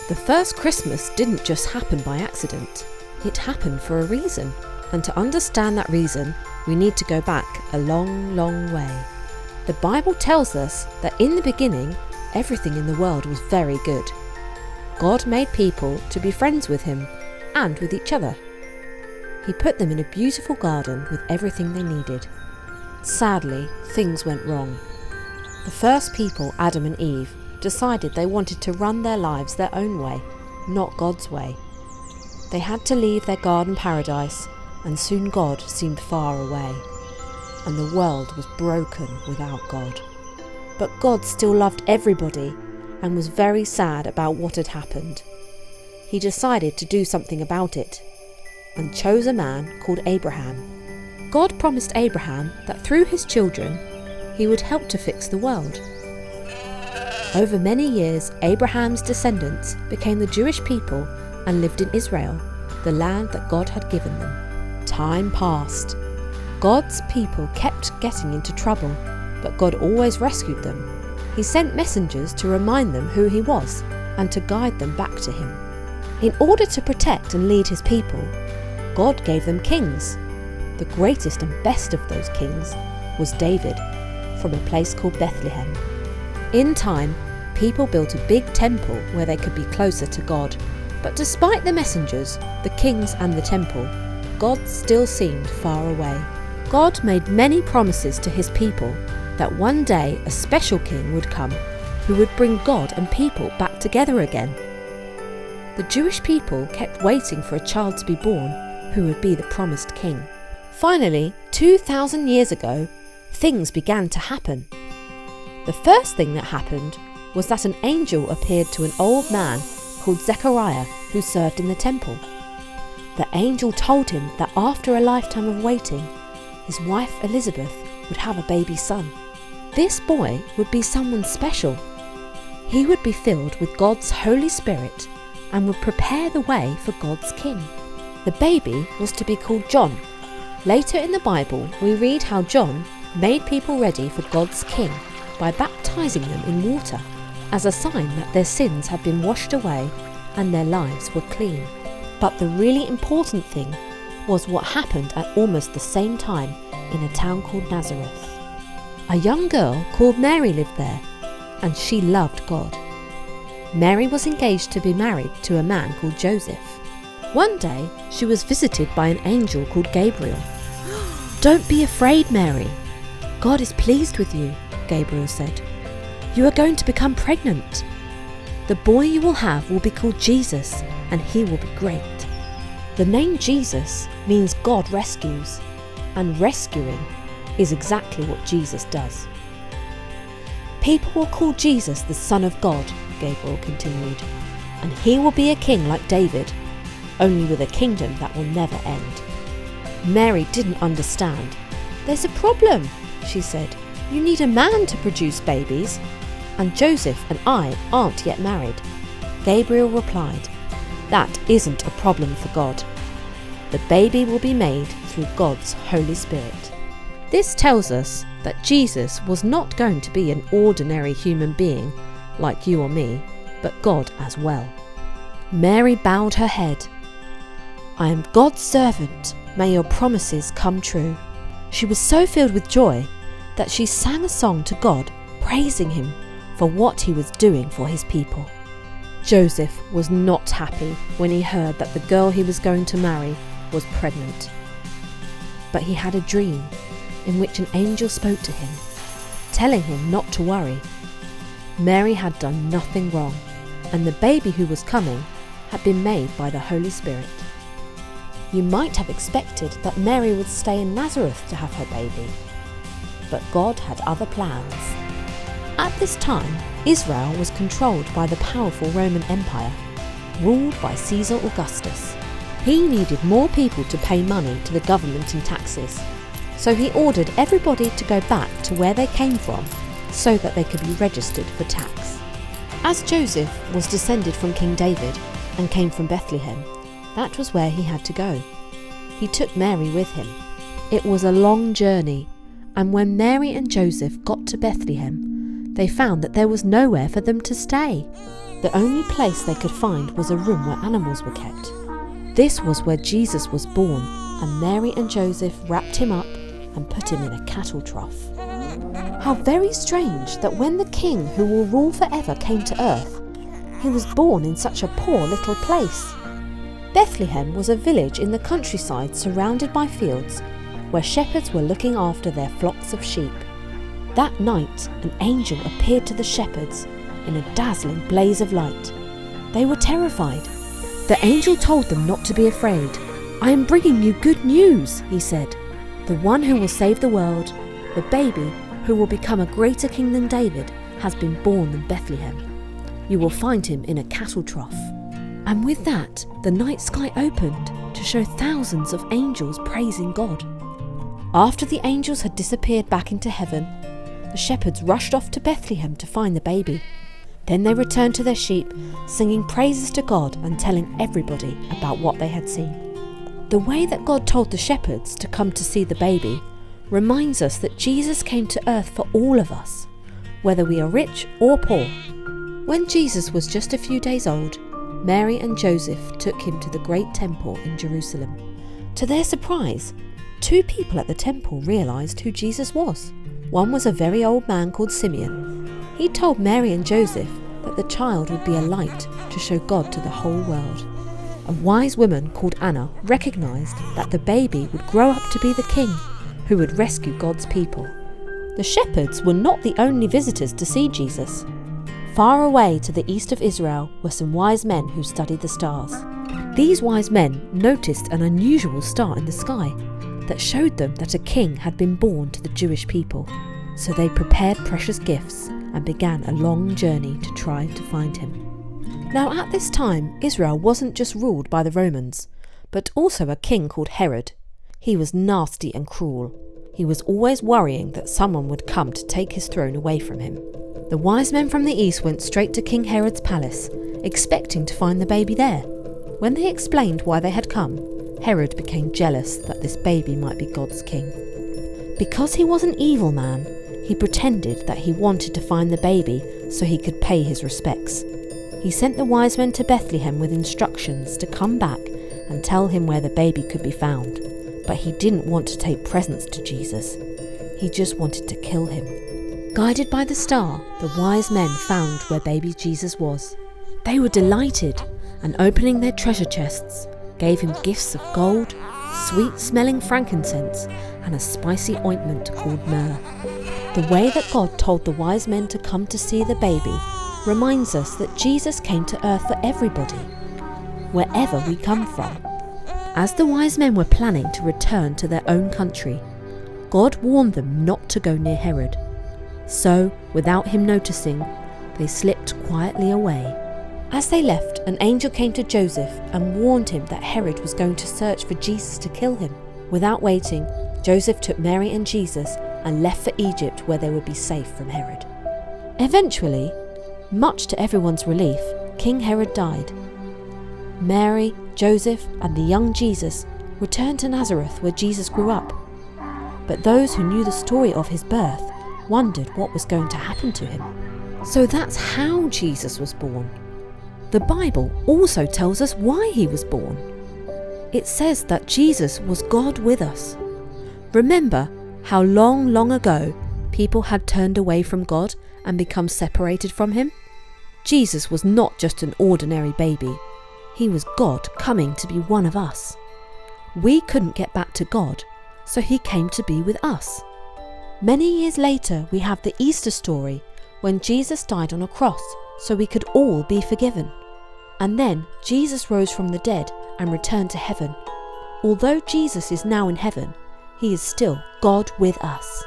The first Christmas didn't just happen by accident. It happened for a reason. And to understand that reason, we need to go back a long, long way. The Bible tells us that in the beginning, everything in the world was very good. God made people to be friends with him and with each other. He put them in a beautiful garden with everything they needed. Sadly, things went wrong. The first people, Adam and Eve, decided they wanted to run their lives their own way, not God's way. They had to leave their garden paradise, and soon God seemed far away, and the world was broken without God. But God still loved everybody and was very sad about what had happened. He decided to do something about it and chose a man called Abraham. God promised Abraham that through his children, he would help to fix the world. Over many years, Abraham's descendants became the Jewish people and lived in Israel, the land that God had given them. Time passed. God's people kept getting into trouble, but God always rescued them. He sent messengers to remind them who he was and to guide them back to him. In order to protect and lead his people, God gave them kings. The greatest and best of those kings was David, from a place called Bethlehem. In time, people built a big temple where they could be closer to God. But despite the messengers, the kings and the temple, God still seemed far away. God made many promises to his people that one day a special king would come who would bring God and people back together again. The Jewish people kept waiting for a child to be born who would be the promised king. Finally, 2,000 years ago, things began to happen. The first thing that happened was that an angel appeared to an old man called Zechariah who served in the temple. The angel told him that after a lifetime of waiting, his wife Elizabeth would have a baby son. This boy would be someone special. He would be filled with God's Holy Spirit and would prepare the way for God's king. The baby was to be called John. Later in the Bible, we read how John made people ready for God's king by baptizing them in water as a sign that their sins had been washed away and their lives were clean. But the really important thing was what happened at almost the same time in a town called Nazareth. A young girl called Mary lived there, and she loved God. Mary was engaged to be married to a man called Joseph. One day, she was visited by an angel called Gabriel. "Don't be afraid, Mary. God is pleased with you," Gabriel said. "You are going to become pregnant. The boy you will have will be called Jesus, and he will be great." The name Jesus means God rescues, and rescuing is exactly what Jesus does. "People will call Jesus the Son of God," Gabriel continued, "and he will be a king like David, only with a kingdom that will never end." Mary didn't understand. "There's a problem," she said. "You need a man to produce babies, and Joseph and I aren't yet married." Gabriel replied, "That isn't a problem for God. The baby will be made through God's Holy Spirit." This tells us that Jesus was not going to be an ordinary human being like you or me, but God as well. Mary bowed her head. "I am God's servant. May your promises come true." She was so filled with joy that she sang a song to God, praising him for what he was doing for his people. Joseph was not happy when he heard that the girl he was going to marry was pregnant. But he had a dream in which an angel spoke to him, telling him not to worry. Mary had done nothing wrong, and the baby who was coming had been made by the Holy Spirit. You might have expected that Mary would stay in Nazareth to have her baby, but God had other plans. At this time, Israel was controlled by the powerful Roman Empire, ruled by Caesar Augustus. He needed more people to pay money to the government in taxes, so he ordered everybody to go back to where they came from so that they could be registered for tax. As Joseph was descended from King David and came from Bethlehem, that was where he had to go. He took Mary with him. It was a long journey, and when Mary and Joseph got to Bethlehem, they found that there was nowhere for them to stay. The only place they could find was a room where animals were kept. This was where Jesus was born, and Mary and Joseph wrapped him up and put him in a cattle trough. How very strange that when the king who will rule forever came to earth, he was born in such a poor little place. Bethlehem was a village in the countryside surrounded by fields where shepherds were looking after their flocks of sheep. That night, an angel appeared to the shepherds in a dazzling blaze of light. They were terrified. The angel told them not to be afraid. "I am bringing you good news," he said. "The one who will save the world, the baby who will become a greater king than David, has been born in Bethlehem. You will find him in a cattle trough." And with that, the night sky opened to show thousands of angels praising God. After the angels had disappeared back into heaven, the shepherds rushed off to Bethlehem to find the baby. Then they returned to their sheep, singing praises to God and telling everybody about what they had seen. The way that God told the shepherds to come to see the baby reminds us that Jesus came to earth for all of us, whether we are rich or poor. When Jesus was just a few days old, Mary and Joseph took him to the great temple in Jerusalem. To their surprise, 2 people at the temple realised who Jesus was. One was a very old man called Simeon. He told Mary and Joseph that the child would be a light to show God to the whole world. A wise woman called Anna recognised that the baby would grow up to be the king who would rescue God's people. The shepherds were not the only visitors to see Jesus. Far away to the east of Israel were some wise men who studied the stars. These wise men noticed an unusual star in the sky that showed them that a king had been born to the Jewish people. So they prepared precious gifts and began a long journey to try to find him. Now at this time, Israel wasn't just ruled by the Romans, but also a king called Herod. He was nasty and cruel. He was always worrying that someone would come to take his throne away from him. The wise men from the east went straight to King Herod's palace, expecting to find the baby there. When they explained why they had come, Herod became jealous that this baby might be God's king. Because he was an evil man, he pretended that he wanted to find the baby so he could pay his respects. He sent the wise men to Bethlehem with instructions to come back and tell him where the baby could be found. But he didn't want to take presents to Jesus. He just wanted to kill him. Guided by the star, the wise men found where baby Jesus was. They were delighted, and opening their treasure chests, gave him gifts of gold, sweet-smelling frankincense, and a spicy ointment called myrrh. The way that God told the wise men to come to see the baby reminds us that Jesus came to earth for everybody, wherever we come from. As the wise men were planning to return to their own country, God warned them not to go near Herod. So, without him noticing, they slipped quietly away. As they left, an angel came to Joseph and warned him that Herod was going to search for Jesus to kill him. Without waiting, Joseph took Mary and Jesus and left for Egypt, where they would be safe from Herod. Eventually, much to everyone's relief, King Herod died. Mary, Joseph, and the young Jesus returned to Nazareth, where Jesus grew up. But those who knew the story of his birth wondered what was going to happen to him. So that's how Jesus was born. The Bible also tells us why he was born. It says that Jesus was God with us. Remember how long ago people had turned away from God and become separated from him? Jesus was not just an ordinary baby. He was God coming to be one of us. We couldn't get back to God, so he came to be with us. Many years later, we have the Easter story when Jesus died on a cross so we could all be forgiven. And then Jesus rose from the dead and returned to heaven. Although Jesus is now in heaven, he is still God with us.